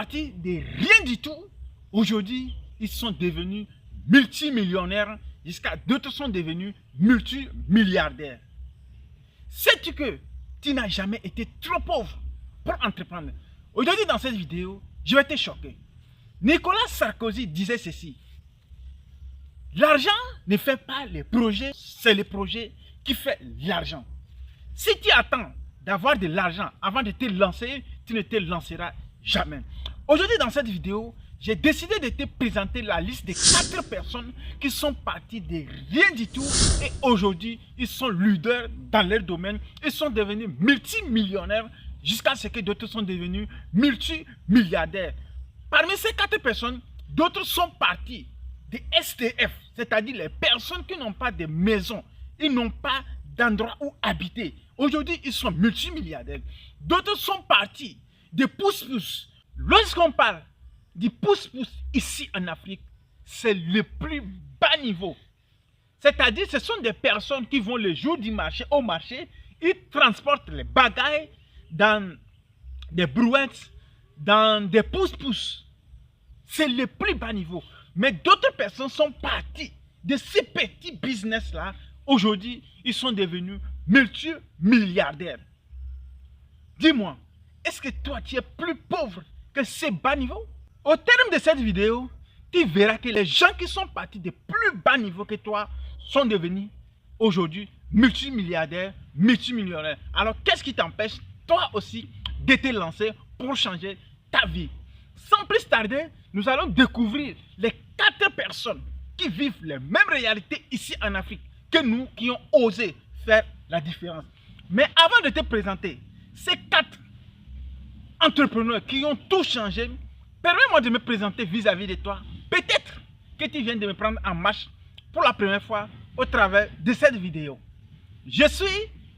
partis de rien du tout. Aujourd'hui, ils sont devenus multimillionnaires, jusqu'à d'autres sont devenus multimilliardaires. Sais-tu que tu n'as jamais été trop pauvre pour entreprendre? Aujourd'hui, dans cette vidéo, je vais te choquer. Nicolas Sarkozy disait ceci: l'argent ne fait pas les projets, c'est les projets qui font l'argent. Si tu attends d'avoir de l'argent avant de te lancer, tu ne te lanceras jamais. Aujourd'hui, dans cette vidéo, j'ai décidé de te présenter la liste de 4 personnes qui sont parties de rien du tout et aujourd'hui, ils sont leaders dans leur domaine. Ils sont devenus multimillionnaires jusqu'à ce que d'autres sont devenus multimilliardaires. Parmi ces 4 personnes, d'autres sont partis des STF, c'est-à-dire les personnes qui n'ont pas de maison, ils n'ont pas d'endroit où habiter. Aujourd'hui, ils sont multimilliardaires. D'autres sont partis des pousse-pousse. Lorsqu'on parle du pousse-pousse ici en Afrique, c'est le plus bas niveau. C'est-à-dire, ce sont des personnes qui vont le jour du marché, au marché, ils transportent les bagailles dans des brouettes, dans des pousse-pousse. C'est le plus bas niveau. Mais d'autres personnes sont parties de ces petits business-là. Aujourd'hui, ils sont devenus multimilliardaires. Dis-moi, est-ce que toi, tu es plus pauvre que ces bas niveaux? Au terme de cette vidéo, tu verras que les gens qui sont partis de plus bas niveau que toi sont devenus aujourd'hui multimilliardaires, multimillionnaires. Alors, qu'est-ce qui t'empêche, toi aussi, de te lancer pour changer ta vie? Sans plus tarder, nous allons découvrir les 4 personnes qui vivent les mêmes réalités ici en Afrique que nous qui ont osé faire la différence. Mais avant de te présenter ces 4 entrepreneurs qui ont tout changé, permets-moi de me présenter vis-à-vis de toi. Peut-être que tu viens de me prendre en marche pour la première fois au travers de cette vidéo. Je suis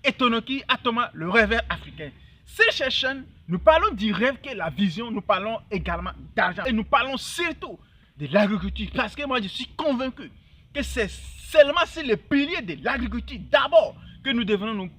Etonoki Atoma, le rêveur africain. Sur cette chaîne, nous parlons du rêve qu'est la vision, nous parlons également d'argent. Et nous parlons surtout de l'agriculture. Parce que moi, je suis convaincu que c'est seulement sur les piliers de l'agriculture d'abord que nous devons nous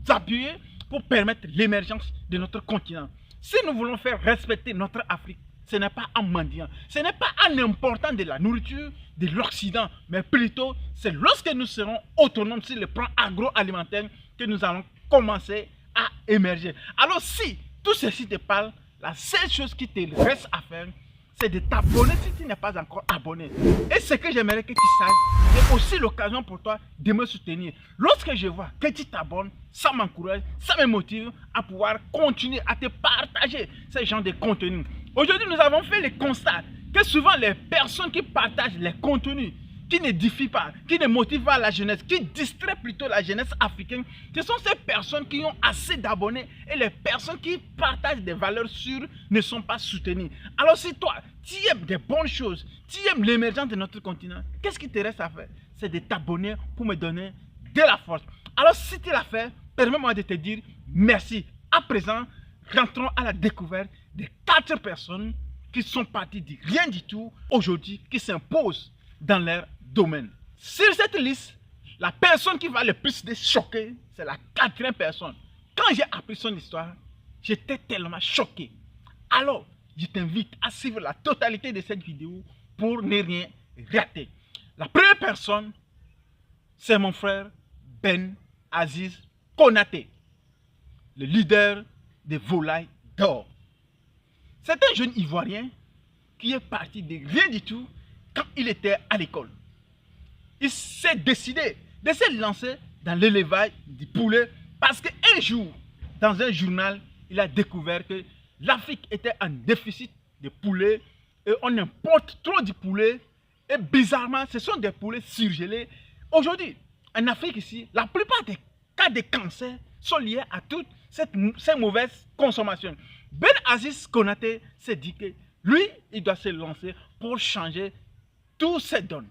appuyer pour permettre l'émergence de notre continent. Si nous voulons faire respecter notre Afrique, ce n'est pas en mendiant, ce n'est pas en important de la nourriture de l'Occident, mais plutôt c'est lorsque nous serons autonomes sur le plan agroalimentaire que nous allons commencer à émerger. Alors si tout ceci te parle, la seule chose qui te reste à faire, c'est de t'abonner si tu n'es pas encore abonné. Et ce que j'aimerais que tu saches, c'est aussi l'occasion pour toi de me soutenir. Lorsque je vois que tu t'abonnes, ça m'encourage, ça me motive à pouvoir continuer à te partager ce genre de contenu. Aujourd'hui, nous avons fait le constat que souvent les personnes qui partagent les contenus, qui n'édifient pas, qui ne motivent pas la jeunesse, qui distraient plutôt la jeunesse africaine, ce sont ces personnes qui ont assez d'abonnés et les personnes qui partagent des valeurs sûres ne sont pas soutenues. Alors si toi, tu aimes des bonnes choses, tu aimes l'émergence de notre continent, qu'est-ce qui te reste à faire? C'est de t'abonner pour me donner de la force. Alors si tu l'as fait, permets-moi de te dire merci. À présent, rentrons à la découverte des 4 personnes qui sont parties de rien du tout aujourd'hui, qui s'imposent dans leur domaine. Sur cette liste, la personne qui va le plus te choquer, c'est la 4e personne. Quand j'ai appris son histoire, j'étais tellement choqué. Alors, je t'invite à suivre la totalité de cette vidéo pour ne rien rater. La première personne, c'est mon frère Ben Aziz Konaté, le leader des volailles d'or. C'est un jeune Ivoirien qui est parti de rien du tout quand il était à l'école. Il s'est décidé de se lancer dans l'élevage du poulet parce qu'un jour, dans un journal, il a découvert que l'Afrique était en déficit de poulet et on importe trop de poulet et bizarrement, ce sont des poulets surgelés. Aujourd'hui, en Afrique ici, la plupart des cas de cancer sont liés à toute cette mauvaise consommation. Ben Aziz Konaté s'est dit que lui, il doit se lancer pour changer toutes ces donnes.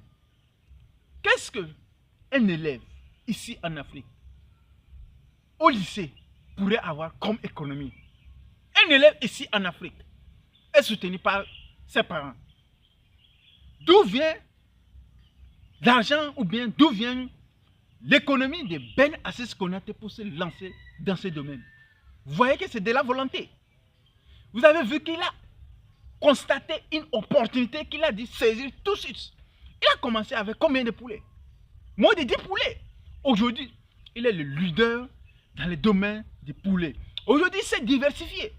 Qu'est-ce qu'un élève ici en Afrique, au lycée, pourrait avoir comme économie? Un élève ici en Afrique est soutenu par ses parents. D'où vient l'argent ou bien d'où vient l'économie de Ben Aziz Konaté pour se lancer dans ce domaine? Vous voyez que c'est de la volonté. Vous avez vu qu'il a constaté une opportunité qu'il a dit saisir tout de suite. Il a commencé avec combien de poulets? Moins de 10 poulets. Aujourd'hui, il est le leader dans le domaine des poulets. Aujourd'hui, il s'est diversifié.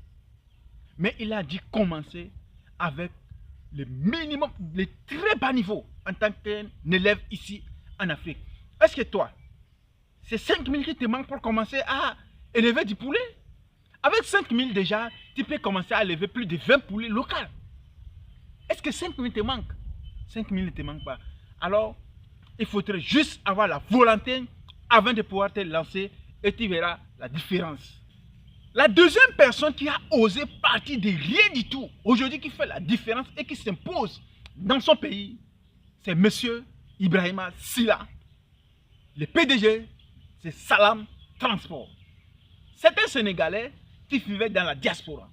Mais il a dit commencer avec le minimum, le très bas niveau en tant qu'un élève ici en Afrique. Est-ce que toi, c'est 5 000 qui te manquent pour commencer à élever du poulet? Avec 5 000 déjà, tu peux commencer à élever plus de 20 poulets locaux. Est-ce que 5 000 te manquent? 5 000 ne te manquent pas. Alors, il faudrait juste avoir la volonté avant de pouvoir te lancer et tu verras la différence. La deuxième personne qui a osé partir de rien du tout, aujourd'hui qui fait la différence et qui s'impose dans son pays, c'est M. Ibrahima Silla. Le PDG, c'est Salam Transport. C'est un Sénégalais qui vivait dans la diaspora.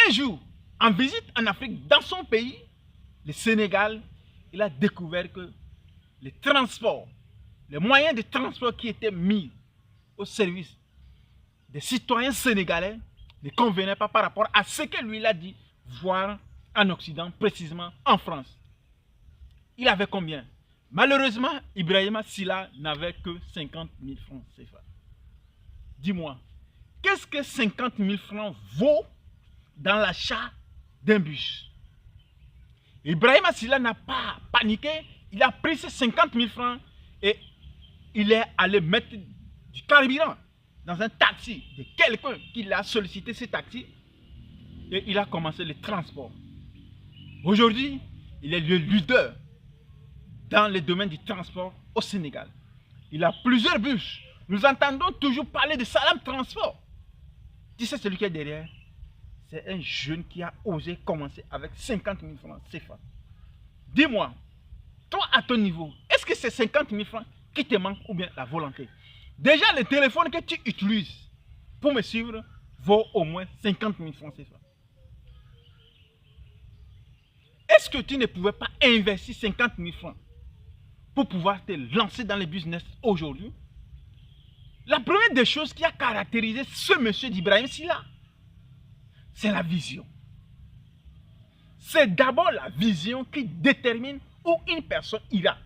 Un jour, en visite en Afrique, dans son pays, le Sénégal, il a découvert que les transports, les moyens de transport qui étaient mis au service des citoyens sénégalais ne convenaient pas par rapport à ce que lui il a dit voir en Occident, précisément en France. Il avait combien? Malheureusement, Ibrahima Silla n'avait que 50 000 francs CFA. Dis-moi, qu'est-ce que 50 000 francs vaut dans l'achat d'un bus? Ibrahima Silla n'a pas paniqué, il a pris ces 50 000 francs et il est allé mettre du carburant dans un taxi de quelqu'un qui l'a sollicité ce taxi et il a commencé le transport. Aujourd'hui, il est le leader dans le domaine du transport au Sénégal. Il a plusieurs bus. Nous entendons toujours parler de Salam Transport. Tu sais celui qui est derrière? C'est un jeune qui a osé commencer avec 50 000 francs CFA. Dis-moi, toi à ton niveau, est-ce que c'est 50 000 francs qui te manquent ou bien la volonté? Déjà, le téléphone que tu utilises pour me suivre vaut au moins 50 000 francs CFA. Est-ce que tu ne pouvais pas investir 50 000 francs pour pouvoir te lancer dans le business aujourd'hui? La première des choses qui a caractérisé ce monsieur d'Ibrahima Silla, c'est la vision. C'est d'abord la vision qui détermine où une personne ira.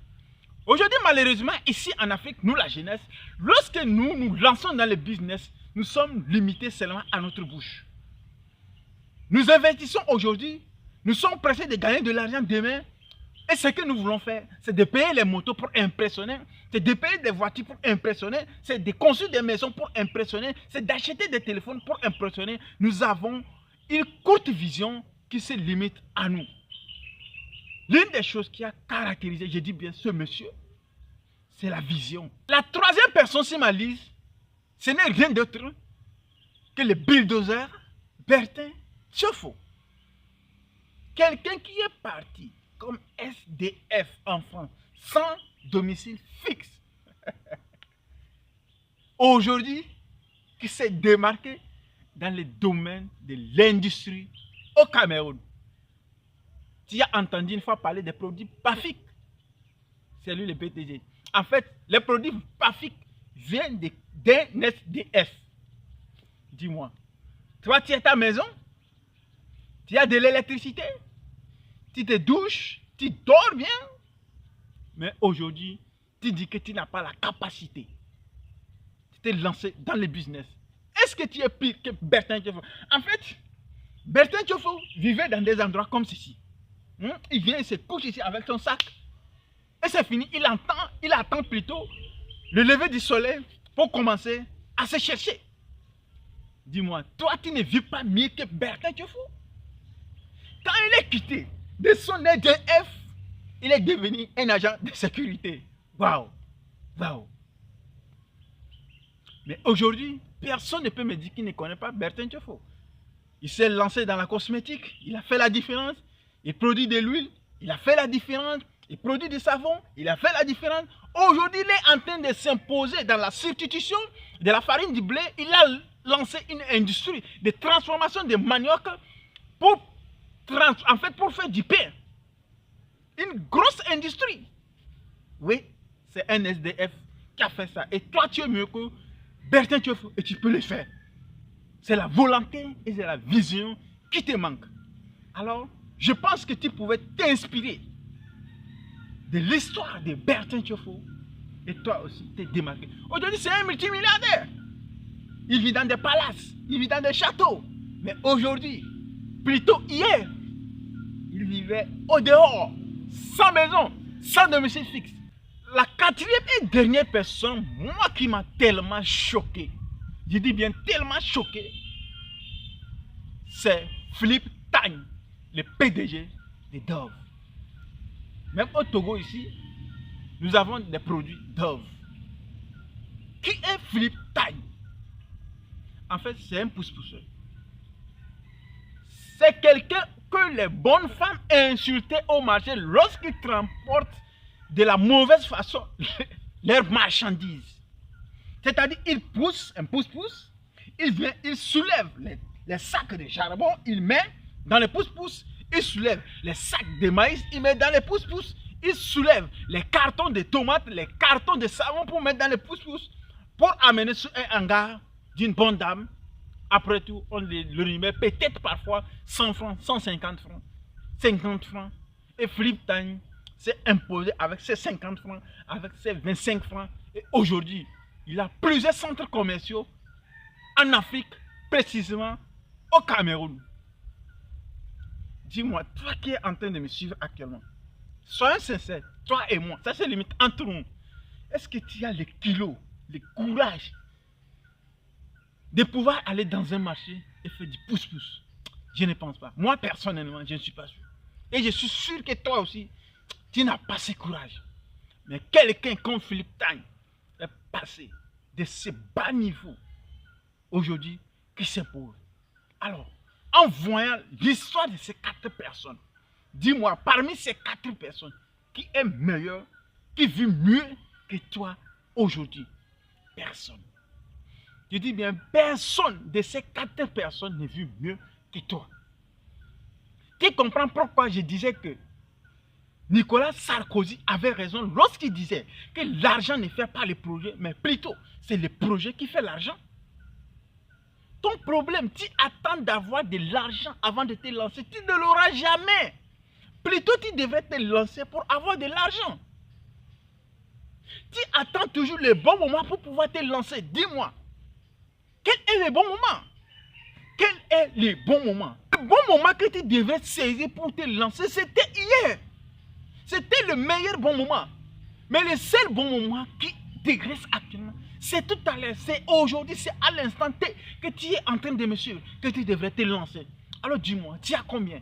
Aujourd'hui, malheureusement, ici en Afrique, nous, la jeunesse, lorsque nous nous lançons dans le business, nous sommes limités seulement à notre bouche. Nous investissons aujourd'hui, nous sommes pressés de gagner de l'argent demain. Et ce que nous voulons faire, c'est de payer les motos pour impressionner, c'est de payer des voitures pour impressionner, c'est de construire des maisons pour impressionner, c'est d'acheter des téléphones pour impressionner. Nous avons une courte vision qui se limite à nous. L'une des choses qui a caractérisé, je dis bien ce monsieur, c'est la vision. La troisième personne sur ma liste, ce n'est rien d'autre que le bulldozer Bertin Tchofo. Quelqu'un qui est parti comme SDF en France, sans domicile fixe. Aujourd'hui, qui s'est démarqué dans le domaine de l'industrie au Cameroun. Tu as entendu une fois parler des produits PAFIC. C'est lui le PTG. En fait, les produits PAFIC viennent d'un SDF. Dis-moi, toi tu es à ta maison, tu as de l'électricité, tu te douches, tu dors bien, mais aujourd'hui, tu dis que tu n'as pas la capacité de te lancer dans le business. Est-ce que tu es pire que Bertin Tchofo? En fait, Bertin Tchofo vivait dans des endroits comme ceci. Il vient, il se couche ici avec son sac. Et c'est fini, il attend plutôt le lever du soleil pour commencer à se chercher. Dis-moi, toi tu ne vis pas mieux que Bertin Tchofo? Quand il est quitté de son EDF, il est devenu un agent de sécurité. Waouh! Waouh! Mais aujourd'hui, personne ne peut me dire qu'il ne connaît pas Bertin Tchofo. Il s'est lancé dans la cosmétique, il a fait la différence. Il produit de l'huile, il a fait la différence. Il produit du savon, il a fait la différence. Aujourd'hui, il est en train de s'imposer dans la substitution de la farine du blé. Il a lancé une industrie de transformation de manioc pour faire du pain. Une grosse industrie. Oui, c'est un SDF qui a fait ça. Et toi, tu es mieux que Bertin Tchofo et tu peux le faire. C'est la volonté et c'est la vision qui te manque. Alors, je pense que tu pouvais t'inspirer de l'histoire de Bertin Tiofo et toi aussi t'es démarqué. Aujourd'hui, c'est un multimilliardaire. Il vit dans des palaces, il vit dans des châteaux. Mais aujourd'hui, plutôt hier, il vivait au dehors, sans maison, sans domicile fixe. La quatrième et dernière personne, moi qui m'a tellement choqué, je dis bien tellement choqué, c'est Philippe Tagne, le PDG de Dove. Même au Togo ici, nous avons des produits Dove. Qui est Philippe Tagne? En fait, c'est un pousse-pousseur. C'est quelqu'un que les bonnes femmes insultaient au marché lorsqu'ils transportent de la mauvaise façon leurs marchandises. C'est-à-dire, il pousse un pousse-pousse, il vient, il soulève les sacs de charbon, il met dans les pousse-pousse, il soulève les sacs de maïs, il met dans les pousse-pousse, il soulève les cartons de tomates, les cartons de savon pour mettre dans les pousse-pousse, pour amener sur un hangar d'une bonne dame. Après tout, on le remet peut-être parfois 100 francs, 150 francs, 50 francs. Et Philippe Tagne s'est imposé avec ses 50 francs, avec ses 25 francs. Et aujourd'hui, il a plusieurs centres commerciaux en Afrique, précisément au Cameroun. Dis-moi, toi qui es en train de me suivre actuellement, soyons sincères, toi et moi, ça c'est limite entre nous. Est-ce que tu as le kilo, le courage de pouvoir aller dans un marché et faire du pouce-pouce? Je ne pense pas. Moi, personnellement, je ne suis pas sûr. Et je suis sûr que toi aussi, tu n'as pas ce courage. Mais quelqu'un comme Philippe Tagne est passé de ce bas niveau aujourd'hui qui s'impose. Alors, en voyant l'histoire de ces 4 personnes, dis-moi, parmi ces 4 personnes, qui est meilleur, qui vit mieux que toi aujourd'hui? Personne. Je dis bien, personne de ces 4 personnes ne vit mieux que toi. Tu comprends pourquoi je disais que Nicolas Sarkozy avait raison lorsqu'il disait que l'argent ne fait pas le projet, mais plutôt c'est le projet qui fait l'argent. Ton problème, tu attends d'avoir de l'argent avant de te lancer, tu ne l'auras jamais. Plutôt, tu devrais te lancer pour avoir de l'argent. Tu attends toujours le bon moment pour pouvoir te lancer. Dis-moi, quel est le bon moment? Quel est le bon moment? Le bon moment que tu devrais saisir pour te lancer, c'était hier. C'était le meilleur bon moment. Mais le seul bon moment qui dégraisse actuellement, c'est tout à l'heure, c'est aujourd'hui, c'est à l'instant T que tu es en train de me suivre, que tu devrais te lancer. Alors dis-moi, tu as combien?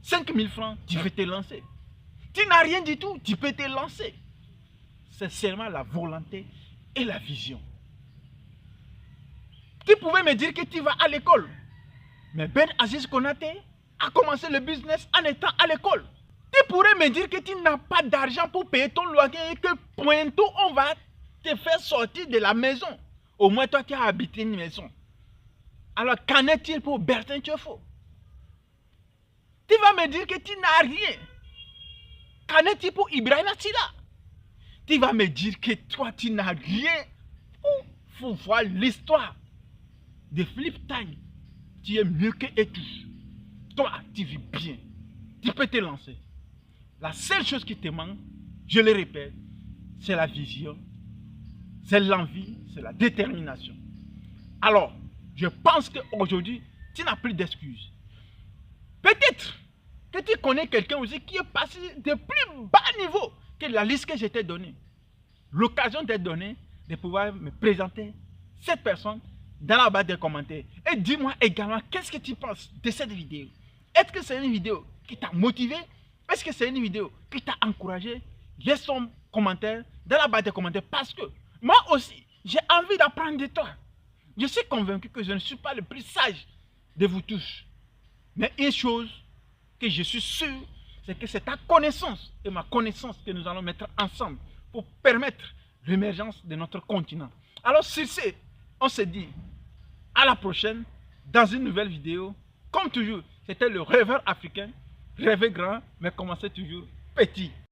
5 000 francs, tu peux te lancer. Tu n'as rien du tout, tu peux te lancer. C'est seulement la volonté et la vision. Tu pouvais me dire que tu vas à l'école. Mais Ben Aziz Konaté a commencé le business en étant à l'école. Tu pourrais me dire que tu n'as pas d'argent pour payer ton loyer et que bientôt on va te faire sortir de la maison. Au moins toi qui as habité une maison. Alors qu'en est-il pour Bertin Tiofo? Tu vas me dire que tu n'as rien. Qu'en est-il pour Ibrahima Silla? Tu vas me dire que toi tu n'as rien. Il faut voir l'histoire de Philippe Tagne. Tu es mieux que Etou. Toi tu vis bien. Tu peux te lancer. La seule chose qui te manque, je le répète, c'est la vision, c'est l'envie, c'est la détermination. Alors, je pense qu'aujourd'hui, tu n'as plus d'excuses. Peut-être que tu connais quelqu'un aussi qui est passé de plus bas niveau que la liste que je t'ai donnée. L'occasion d'être donnée de pouvoir me présenter cette personne dans la barre des commentaires. Et dis-moi également, qu'est-ce que tu penses de cette vidéo? Est-ce que c'est une vidéo qui t'a motivé? Est-ce que c'est une vidéo qui t'a encouragé? Laisse ton commentaire dans la barre des commentaires parce que moi aussi, j'ai envie d'apprendre de toi. Je suis convaincu que je ne suis pas le plus sage de vous tous. Mais une chose que je suis sûr, c'est que c'est ta connaissance et ma connaissance que nous allons mettre ensemble pour permettre l'émergence de notre continent. Alors sur ce, on se dit à la prochaine dans une nouvelle vidéo. Comme toujours, c'était le rêveur africain. Rêver grand, mais commencer toujours petit.